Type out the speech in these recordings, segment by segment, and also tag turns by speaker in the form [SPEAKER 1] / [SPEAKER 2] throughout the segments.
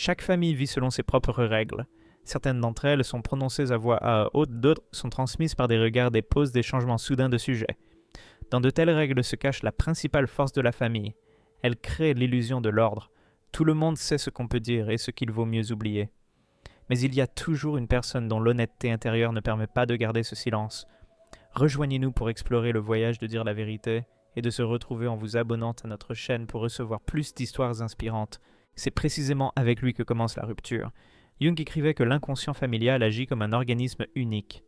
[SPEAKER 1] Chaque famille vit selon ses propres règles. Certaines d'entre elles sont prononcées à voix haute, d'autres sont transmises par des regards, des pauses, des changements soudains de sujet. Dans de telles règles se cache la principale force de la famille. Elle crée l'illusion de l'ordre. Tout le monde sait ce qu'on peut dire et ce qu'il vaut mieux oublier. Mais il y a toujours une personne dont l'honnêteté intérieure ne permet pas de garder ce silence. Rejoignez-nous pour explorer le voyage de dire la vérité et de se retrouver en vous abonnant à notre chaîne pour recevoir plus d'histoires inspirantes. C'est précisément avec lui que commence la rupture. Jung écrivait que l'inconscient familial agit comme un organisme unique.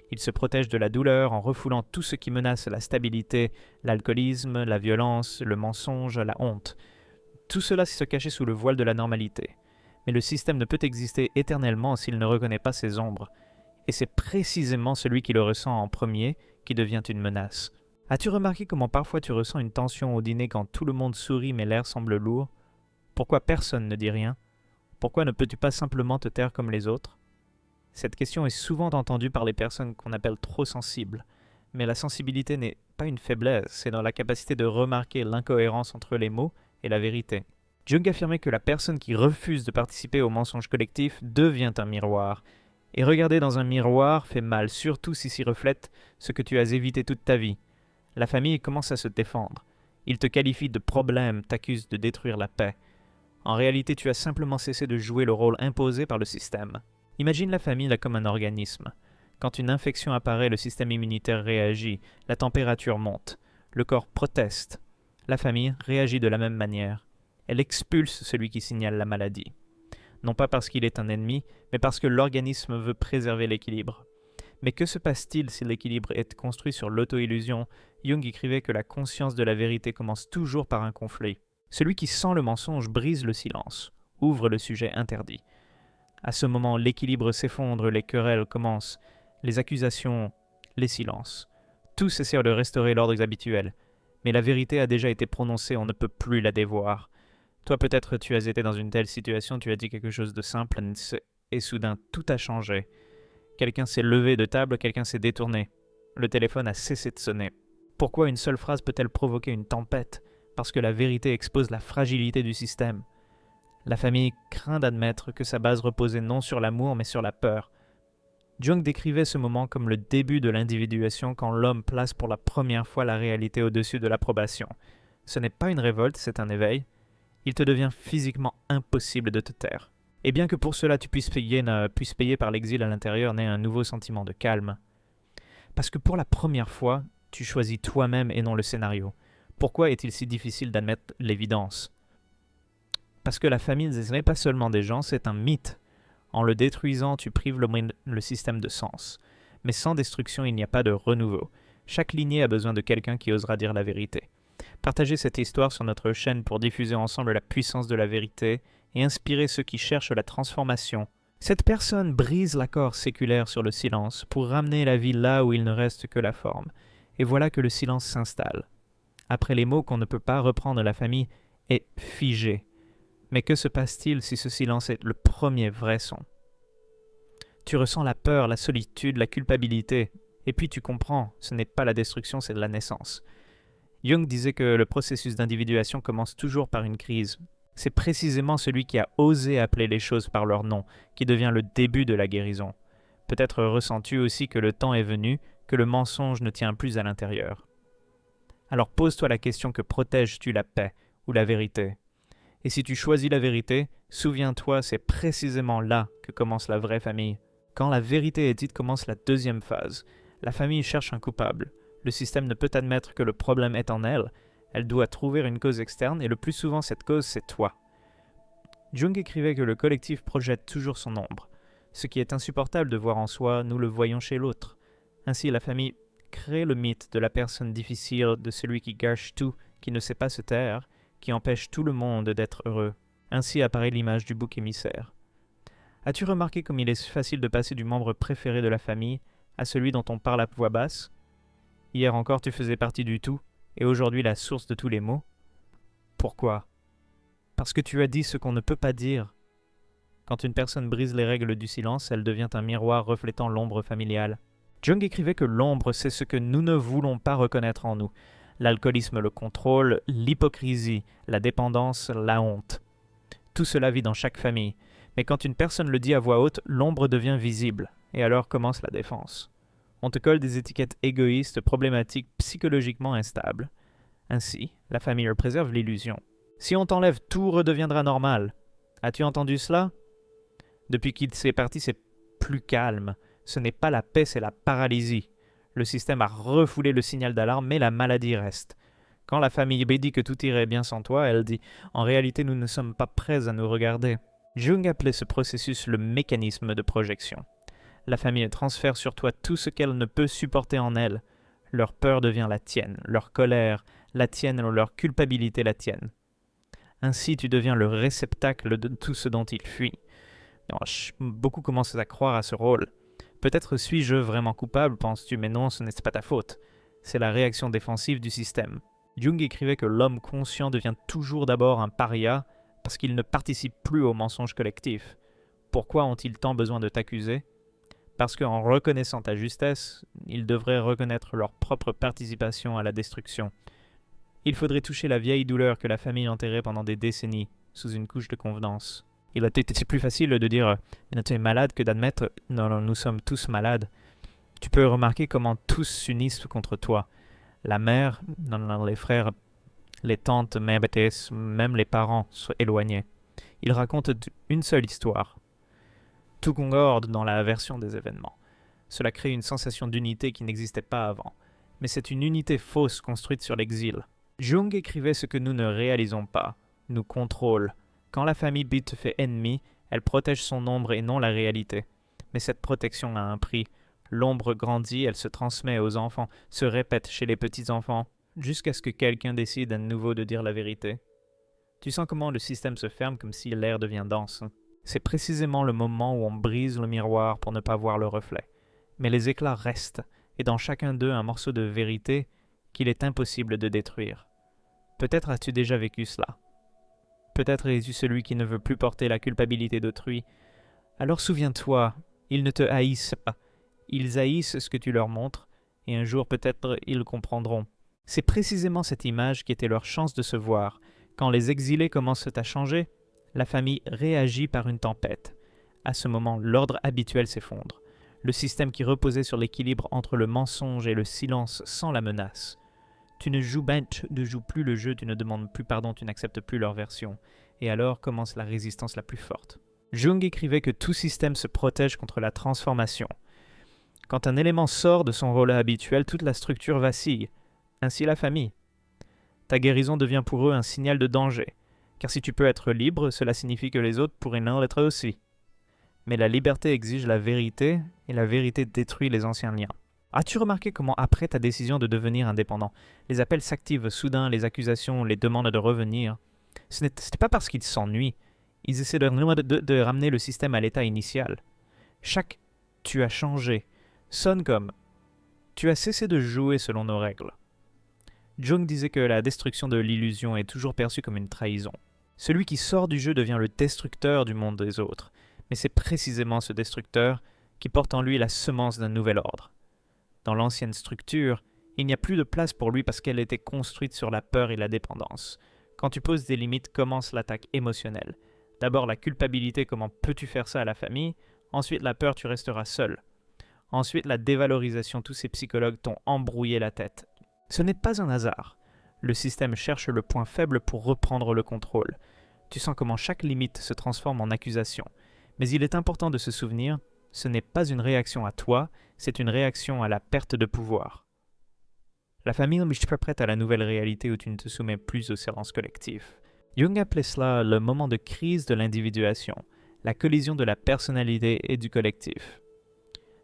[SPEAKER 1] Il se protège de la douleur en refoulant tout ce qui menace la stabilité, l'alcoolisme, la violence, le mensonge, la honte. Tout cela se cachait sous le voile de la normalité. Mais le système ne peut exister éternellement s'il ne reconnaît pas ses ombres. Et c'est précisément celui qui le ressent en premier qui devient une menace. As-tu remarqué comment parfois tu ressens une tension au dîner quand tout le monde sourit mais l'air semble lourd? Pourquoi personne ne dit rien? Pourquoi ne peux-tu pas simplement te taire comme les autres? Cette question est souvent entendue par les personnes qu'on appelle trop sensibles. Mais la sensibilité n'est pas une faiblesse, c'est dans la capacité de remarquer l'incohérence entre les mots et la vérité. Jung affirmait que la personne qui refuse de participer au mensonge collectif devient un miroir. Et regarder dans un miroir fait mal, surtout si s'y reflète ce que tu as évité toute ta vie. La famille commence à se défendre. Ils te qualifient de problème, t'accusent de détruire la paix. En réalité, tu as simplement cessé de jouer le rôle imposé par le système. Imagine la famille là comme un organisme. Quand une infection apparaît, le système immunitaire réagit, la température monte, le corps proteste. La famille réagit de la même manière. Elle expulse celui qui signale la maladie. Non pas parce qu'il est un ennemi, mais parce que l'organisme veut préserver l'équilibre. Mais que se passe-t-il si l'équilibre est construit sur l'auto-illusion? Jung écrivait que la conscience de la vérité commence toujours par un conflit. Celui qui sent le mensonge brise le silence, ouvre le sujet interdit. À ce moment, l'équilibre s'effondre, les querelles commencent, les accusations, les silences. Tous essaient de restaurer l'ordre habituel. Mais la vérité a déjà été prononcée, on ne peut plus la dévoir. Toi peut-être tu as été dans une telle situation, tu as dit quelque chose de simple et soudain tout a changé. Quelqu'un s'est levé de table, quelqu'un s'est détourné. Le téléphone a cessé de sonner. Pourquoi une seule phrase peut-elle provoquer une tempête? Parce que la vérité expose la fragilité du système. La famille craint d'admettre que sa base reposait non sur l'amour mais sur la peur. Jung décrivait ce moment comme le début de l'individuation quand l'homme place pour la première fois la réalité au-dessus de l'approbation. Ce n'est pas une révolte, c'est un éveil. Il te devient physiquement impossible de te taire. Et bien que pour cela tu puisses payer par l'exil à l'intérieur, naît un nouveau sentiment de calme. Parce que pour la première fois, tu choisis toi-même et non le scénario. Pourquoi est-il si difficile d'admettre l'évidence? Parce que la famille, ce n'est pas seulement des gens, c'est un mythe. En le détruisant, tu prives le système de sens. Mais sans destruction, il n'y a pas de renouveau. Chaque lignée a besoin de quelqu'un qui osera dire la vérité. Partagez cette histoire sur notre chaîne pour diffuser ensemble la puissance de la vérité et inspirer ceux qui cherchent la transformation. Cette personne brise l'accord séculaire sur le silence pour ramener la vie là où il ne reste que la forme. Et voilà que le silence s'installe. Après les mots qu'on ne peut pas reprendre, la famille est figée. Mais que se passe-t-il si ce silence est le premier vrai son? Tu ressens la peur, la solitude, la culpabilité. Et puis tu comprends, ce n'est pas la destruction, c'est de la naissance. Jung disait que le processus d'individuation commence toujours par une crise. C'est précisément celui qui a osé appeler les choses par leur nom qui devient le début de la guérison. Peut-être ressens-tu aussi que le temps est venu, que le mensonge ne tient plus à l'intérieur. Alors pose-toi la question: que protèges-tu, la paix ou la vérité? Et si tu choisis la vérité, souviens-toi, c'est précisément là que commence la vraie famille. Quand la vérité est dite, commence la deuxième phase. La famille cherche un coupable. Le système ne peut admettre que le problème est en elle. Elle doit trouver une cause externe et le plus souvent cette cause c'est toi. Jung écrivait que le collectif projette toujours son ombre. Ce qui est insupportable de voir en soi, nous le voyons chez l'autre. Ainsi la famille crée le mythe de la personne difficile, de celui qui gâche tout, qui ne sait pas se taire, qui empêche tout le monde d'être heureux. Ainsi apparaît l'image du bouc émissaire. As-tu remarqué comme il est facile de passer du membre préféré de la famille à celui dont on parle à voix basse? Hier encore tu faisais partie du tout, et aujourd'hui la source de tous les maux. Pourquoi? Parce que tu as dit ce qu'on ne peut pas dire. Quand une personne brise les règles du silence, elle devient un miroir reflétant l'ombre familiale. Jung écrivait que l'ombre, c'est ce que nous ne voulons pas reconnaître en nous. L'alcoolisme, le contrôle, l'hypocrisie, la dépendance, la honte. Tout cela vit dans chaque famille. Mais quand une personne le dit à voix haute, l'ombre devient visible. Et alors commence la défense. On te colle des étiquettes égoïstes, problématiques, psychologiquement instables. Ainsi, la famille préserve l'illusion. Si on t'enlève, tout redeviendra normal. As-tu entendu cela? Depuis qu'il s'est parti, c'est plus calme. Ce n'est pas la paix, c'est la paralysie. Le système a refoulé le signal d'alarme, mais la maladie reste. Quand la famille B dit que tout irait bien sans toi, elle dit « En réalité, nous ne sommes pas prêts à nous regarder ». Jung appelait ce processus le mécanisme de projection. La famille transfère sur toi tout ce qu'elle ne peut supporter en elle. Leur peur devient la tienne, leur colère la tienne, leur culpabilité la tienne. Ainsi, tu deviens le réceptacle de tout ce dont ils fuient. Beaucoup commencent à croire à ce rôle. Peut-être suis-je vraiment coupable, penses-tu, mais non, ce n'est pas ta faute. C'est la réaction défensive du système. Jung écrivait que l'homme conscient devient toujours d'abord un paria parce qu'il ne participe plus au mensonge collectif. Pourquoi ont-ils tant besoin de t'accuser? Parce qu'en reconnaissant ta justesse, ils devraient reconnaître leur propre participation à la destruction. Il faudrait toucher la vieille douleur que la famille enterrait pendant des décennies, sous une couche de convenance. Il a été plus facile de dire « tu es malade » que d'admettre « non, nous sommes tous malades ». Tu peux remarquer comment tous s'unissent contre toi. La mère, les frères, les tantes, même les parents sont éloignés. Ils racontent une seule histoire. Tout concorde dans la version des événements. Cela crée une sensation d'unité qui n'existait pas avant. Mais c'est une unité fausse construite sur l'exil. Jung écrivait ce que nous ne réalisons pas, nous contrôle. Quand la famille B te fait ennemi, elle protège son ombre et non la réalité. Mais cette protection a un prix. L'ombre grandit, elle se transmet aux enfants, se répète chez les petits-enfants, jusqu'à ce que quelqu'un décide à nouveau de dire la vérité. Tu sens comment le système se ferme comme si l'air devient dense. C'est précisément le moment où on brise le miroir pour ne pas voir le reflet. Mais les éclats restent, et dans chacun d'eux un morceau de vérité qu'il est impossible de détruire. Peut-être as-tu déjà vécu cela. Peut-être es-tu celui qui ne veut plus porter la culpabilité d'autrui. Alors souviens-toi, ils ne te haïssent pas. Ils haïssent ce que tu leur montres, et un jour peut-être ils comprendront. C'est précisément cette image qui était leur chance de se voir. Quand les exilés commencent à changer, la famille réagit par une tempête. À ce moment, l'ordre habituel s'effondre. Le système qui reposait sur l'équilibre entre le mensonge et le silence sans la menace. Tu ne joues plus le jeu, tu ne demandes plus pardon, tu n'acceptes plus leur version. Et alors commence la résistance la plus forte. Jung écrivait que tout système se protège contre la transformation. Quand un élément sort de son rôle habituel, toute la structure vacille. Ainsi la famille. Ta guérison devient pour eux un signal de danger. Car si tu peux être libre, cela signifie que les autres pourraient non l'être aussi. Mais la liberté exige la vérité, et la vérité détruit les anciens liens. As-tu remarqué comment après ta décision de devenir indépendant, les appels s'activent soudain, les accusations, les demandes de revenir? Ce n'était pas parce qu'ils s'ennuient. Ils essaient de ramener le système à l'état initial. Chaque « tu as changé » sonne comme « tu as cessé de jouer selon nos règles ». Jung disait que la destruction de l'illusion est toujours perçue comme une trahison. Celui qui sort du jeu devient le destructeur du monde des autres. Mais c'est précisément ce destructeur qui porte en lui la semence d'un nouvel ordre. Dans l'ancienne structure, il n'y a plus de place pour lui parce qu'elle était construite sur la peur et la dépendance. Quand tu poses des limites, commence l'attaque émotionnelle. D'abord la culpabilité, comment peux-tu faire ça à la famille? Ensuite la peur, tu resteras seul. Ensuite la dévalorisation, tous ces psychologues t'ont embrouillé la tête. Ce n'est pas un hasard. Le système cherche le point faible pour reprendre le contrôle. Tu sens comment chaque limite se transforme en accusation. Mais il est important de se souvenir, ce n'est pas une réaction à toi, c'est une réaction à la perte de pouvoir. La famille n'est pas prête à la nouvelle réalité où tu ne te soumets plus au silence collectif. Jung appelait cela le moment de crise de l'individuation, la collision de la personnalité et du collectif.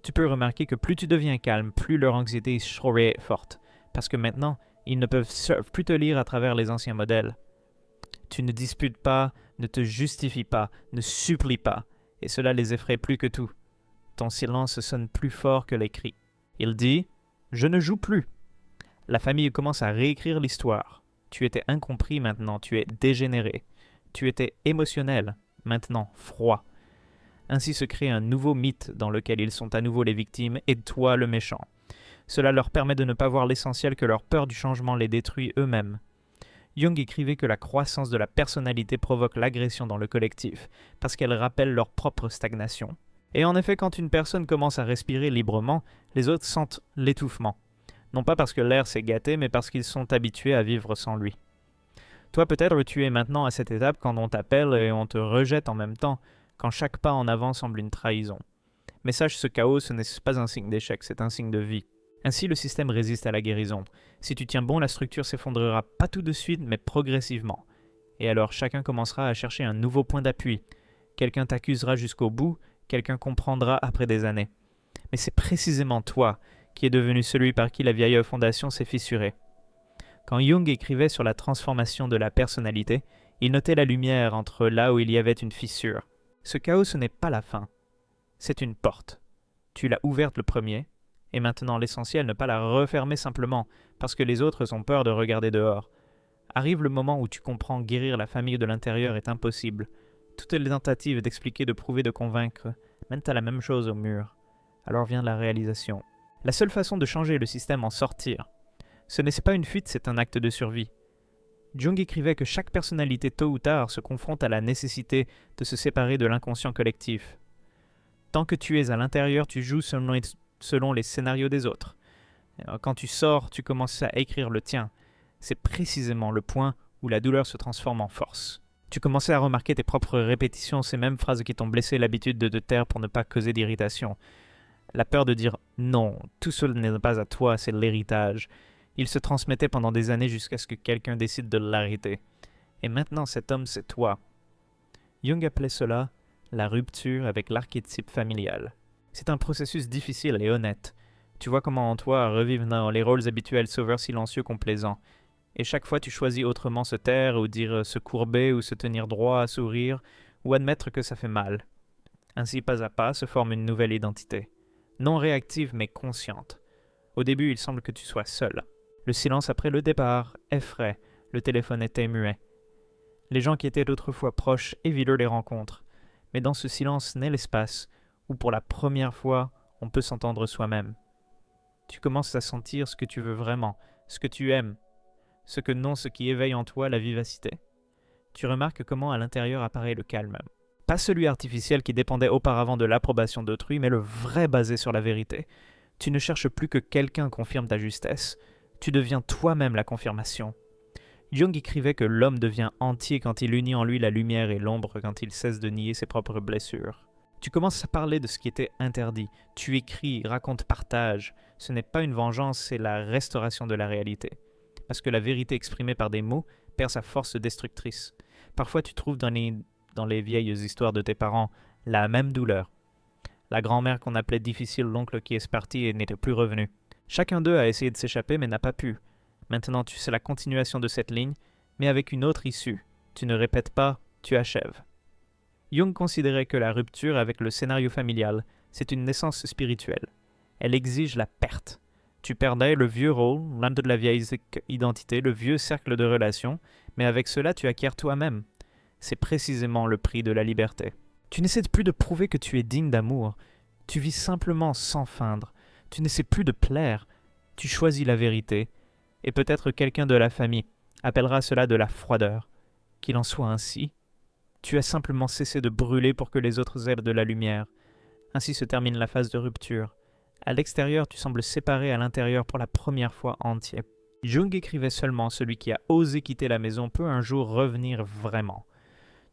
[SPEAKER 1] Tu peux remarquer que plus tu deviens calme, plus leur anxiété est forte, parce que maintenant, ils ne peuvent plus te lire à travers les anciens modèles. Tu ne disputes pas, ne te justifies pas, ne supplies pas, et cela les effraie plus que tout. Ton silence sonne plus fort que les cris. Il dit « Je ne joue plus ». La famille commence à réécrire l'histoire. Tu étais incompris maintenant, tu es dégénéré. Tu étais émotionnel, maintenant froid. Ainsi se crée un nouveau mythe dans lequel ils sont à nouveau les victimes et toi le méchant. Cela leur permet de ne pas voir l'essentiel que leur peur du changement les détruit eux-mêmes. Jung écrivait que la croissance de la personnalité provoque l'agression dans le collectif, parce qu'elle rappelle leur propre stagnation. Et en effet, quand une personne commence à respirer librement, les autres sentent l'étouffement. Non pas parce que l'air s'est gâté, mais parce qu'ils sont habitués à vivre sans lui. Toi, peut-être tu es maintenant à cette étape quand on t'appelle et on te rejette en même temps, quand chaque pas en avant semble une trahison. Mais sache, ce chaos, ce n'est pas un signe d'échec, c'est un signe de vie. Ainsi, le système résiste à la guérison. Si tu tiens bon, la structure s'effondrera pas tout de suite, mais progressivement. Et alors, chacun commencera à chercher un nouveau point d'appui. Quelqu'un t'accusera jusqu'au bout, quelqu'un comprendra après des années. Mais c'est précisément toi qui es devenu celui par qui la vieille fondation s'est fissurée. Quand Jung écrivait sur la transformation de la personnalité, il notait la lumière entre là où il y avait une fissure. Ce chaos, ce n'est pas la fin. C'est une porte. Tu l'as ouverte le premier, et maintenant l'essentiel, ne pas la refermer simplement, parce que les autres ont peur de regarder dehors. Arrive le moment où tu comprends que guérir la famille de l'intérieur est impossible. Toutes les tentatives d'expliquer, de prouver, de convaincre mènent à la même chose au mur. Alors vient la réalisation. La seule façon de changer le système, en sortir, ce n'est pas une fuite, c'est un acte de survie. Jung écrivait que chaque personnalité tôt ou tard se confronte à la nécessité de se séparer de l'inconscient collectif. Tant que tu es à l'intérieur, tu joues selon les scénarios des autres. Quand tu sors, tu commences à écrire le tien. C'est précisément le point où la douleur se transforme en force. Tu commençais à remarquer tes propres répétitions, ces mêmes phrases qui t'ont blessé, l'habitude de te taire pour ne pas causer d'irritation. La peur de dire « non, tout cela n'est pas à toi, c'est l'héritage ». Il se transmettait pendant des années jusqu'à ce que quelqu'un décide de l'arrêter. Et maintenant, cet homme, c'est toi. Jung appelait cela la rupture avec l'archétype familial. C'est un processus difficile et honnête. Tu vois comment en toi revivent dans les rôles habituels, sauveur silencieux, complaisant. Et chaque fois, tu choisis autrement se taire, ou dire se courber, ou se tenir droit, sourire, ou admettre que ça fait mal. Ainsi, pas à pas, se forme une nouvelle identité. Non réactive, mais consciente. Au début, il semble que tu sois seul. Le silence après le départ effraie, le téléphone était muet. Les gens qui étaient autrefois proches évilent les rencontres, mais dans ce silence naît l'espace où pour la première fois on peut s'entendre soi-même. Tu commences à sentir ce que tu veux vraiment, ce que tu aimes, ce qui éveille en toi la vivacité. Tu remarques comment à l'intérieur apparaît le calme. Pas celui artificiel qui dépendait auparavant de l'approbation d'autrui, mais le vrai basé sur la vérité. Tu ne cherches plus que quelqu'un confirme ta justesse. Tu deviens toi-même la confirmation. Jung écrivait que l'homme devient entier quand il unit en lui la lumière et l'ombre, quand il cesse de nier ses propres blessures. Tu commences à parler de ce qui était interdit. Tu écris, racontes, partages. Ce n'est pas une vengeance, c'est la restauration de la réalité. Parce que la vérité exprimée par des mots perd sa force destructrice. Parfois tu trouves dans les vieilles histoires de tes parents la même douleur. La grand-mère qu'on appelait difficile, l'oncle qui est parti et n'était plus revenu. Chacun d'eux a essayé de s'échapper mais n'a pas pu. Maintenant tu sais la continuation de cette ligne, mais avec une autre issue. Tu ne répètes pas, tu achèves. Jung considérait que la rupture avec le scénario familial, c'est une naissance spirituelle. Elle exige la perte. Tu perdais le vieux rôle, l'un de la vieille identité, le vieux cercle de relations, mais avec cela tu acquiers toi-même. C'est précisément le prix de la liberté. Tu n'essaies plus de prouver que tu es digne d'amour. Tu vis simplement sans feindre. Tu n'essaies plus de plaire. Tu choisis la vérité. Et peut-être quelqu'un de la famille appellera cela de la froideur. Qu'il en soit ainsi. Tu as simplement cessé de brûler pour que les autres aient de la lumière. Ainsi se termine la phase de rupture. À l'extérieur, tu sembles séparé à l'intérieur pour la première fois entier. Jung écrivait seulement: celui qui a osé quitter la maison peut un jour revenir vraiment.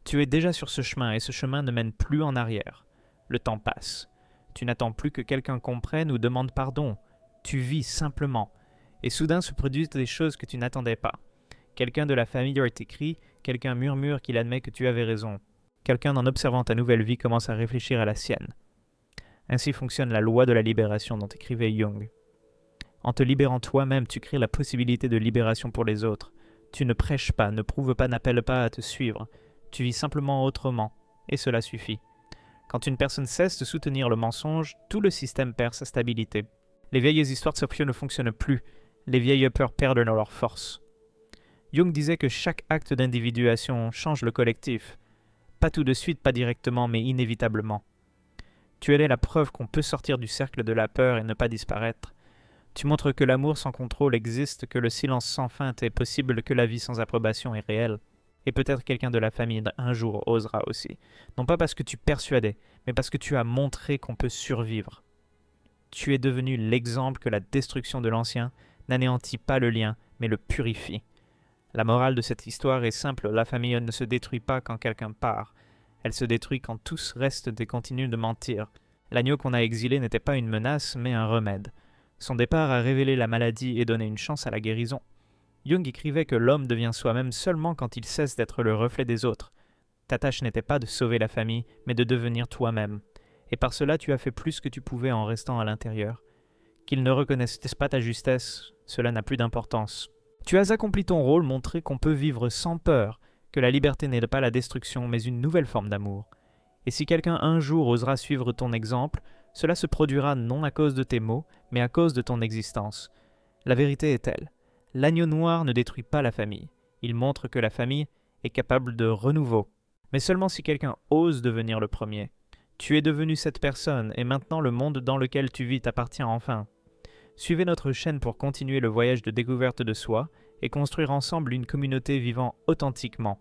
[SPEAKER 1] Tu es déjà sur ce chemin et ce chemin ne mène plus en arrière. Le temps passe. Tu n'attends plus que quelqu'un comprenne ou demande pardon. Tu vis simplement. Et soudain se produisent des choses que tu n'attendais pas. Quelqu'un de la famille t'écrit, quelqu'un murmure qu'il admet que tu avais raison. Quelqu'un en observant ta nouvelle vie commence à réfléchir à la sienne. Ainsi fonctionne la loi de la libération dont écrivait Jung. En te libérant toi-même, tu crées la possibilité de libération pour les autres. Tu ne prêches pas, ne prouves pas, n'appelles pas à te suivre. Tu vis simplement autrement, et cela suffit. Quand une personne cesse de soutenir le mensonge, tout le système perd sa stabilité. Les vieilles histoires de Sophia ne fonctionnent plus. Les vieilles peurs perdent leur force. Jung disait que chaque acte d'individuation change le collectif. Pas tout de suite, pas directement, mais inévitablement. Tu es la preuve qu'on peut sortir du cercle de la peur et ne pas disparaître. Tu montres que l'amour sans contrôle existe, que le silence sans feinte est possible, que la vie sans approbation est réelle. Et peut-être quelqu'un de la famille un jour osera aussi. Non pas parce que tu persuadais, mais parce que tu as montré qu'on peut survivre. Tu es devenu l'exemple que la destruction de l'ancien n'anéantit pas le lien, mais le purifie. La morale de cette histoire est simple, la famille ne se détruit pas quand quelqu'un part. Elle se détruit quand tous restent et continuent de mentir. L'agneau qu'on a exilé n'était pas une menace, mais un remède. Son départ a révélé la maladie et donné une chance à la guérison. Jung écrivait que l'homme devient soi-même seulement quand il cesse d'être le reflet des autres. Ta tâche n'était pas de sauver la famille, mais de devenir toi-même. Et par cela, tu as fait plus que tu pouvais en restant à l'intérieur. Qu'ils ne reconnaissent pas ta justesse, cela n'a plus d'importance. Tu as accompli ton rôle, montré qu'on peut vivre sans peur, que la liberté n'est pas la destruction, mais une nouvelle forme d'amour. Et si quelqu'un un jour osera suivre ton exemple, cela se produira non à cause de tes mots, mais à cause de ton existence. La vérité est telle. L'agneau noir ne détruit pas la famille. Il montre que la famille est capable de renouveau. Mais seulement si quelqu'un ose devenir le premier. Tu es devenu cette personne, et maintenant le monde dans lequel tu vis t'appartient enfin. Suivez notre chaîne pour continuer le voyage de découverte de soi et construire ensemble une communauté vivant authentiquement,